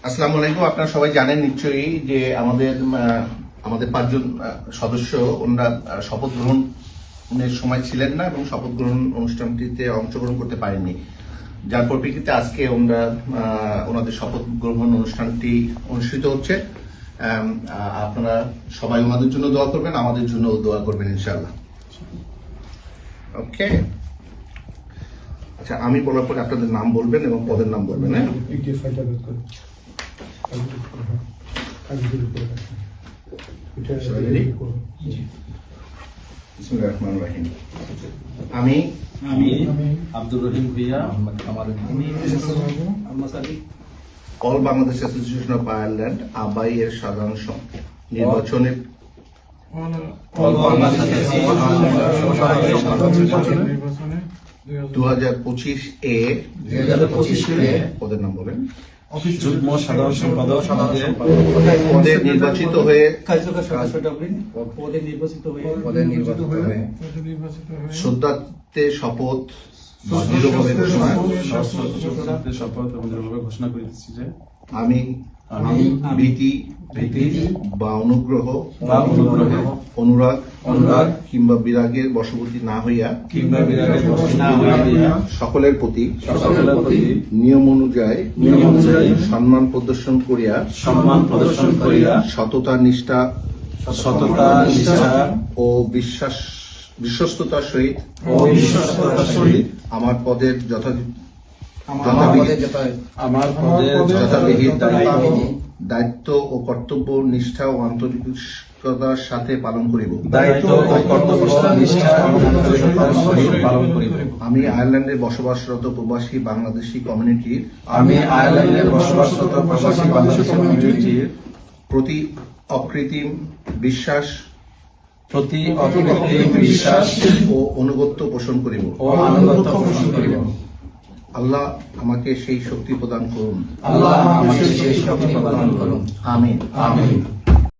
আসসালামু আলাইকুম। আপনারা সবাই জানেন নিশ্চয়ই যে আমাদের পাঁচজন সদস্য ওনারা শপথ গ্রহণের সময় ছিলেন না এবং শপথ গ্রহণ অনুষ্ঠানটিতে অংশগ্রহণ করতে পারেননি, যার পরিপ্রেক্ষিতে আজকে ওনাদের শপথ গ্রহণ অনুষ্ঠানটি অনুষ্ঠিত হচ্ছে। আপনারা সবাই ওনাদের জন্য দোয়া করবেন, আমাদের জন্য দোয়া করবেন ইনশাআল্লাহ। ওকে, আচ্ছা, আমি বলার পরে আপনাদের নাম বলবেন এবং পদের নাম বলবেন। হ্যাঁ, আমি Abdur Rahim Bhuiyan All Bangladesh Association of Ireland আবাই এর সাধারণ নির্বাচনে 2025 এ পদের নাম বলেন। যুগ্ম সাধারণ সম্পাদক পদে নির্বাচিত হয়ে শ্রদ্ধার্থে শপথ শপথ এবং দৃঢ়ভাবে ঘোষণা করিতেছি যে আমি ভীতি বা অনুগ্রহ অনুরাগ কিংবা বিরাগের বশবর্তী না হইয়া সকলের প্রতি নিয়ম অনুযায়ী সম্মান প্রদর্শন করিয়া সততা নিষ্ঠা ও বিশ্বস্ততার সহিত আমার পদের যথাবিহিত দায়িত্ব ও কর্তব্য নিষ্ঠা ও আন্তরিকতার সাথে পালন করিব। আমি আয়ারল্যান্ডে বসবাসরত প্রবাসী বাংলাদেশি কমিউনিটির প্রতি অকৃত্রিম বিশ্বাস ও আনুগত্য পোষণ করিব। আল্লাহ আমাকে সেই শক্তি প্রদান করুন। আমিন।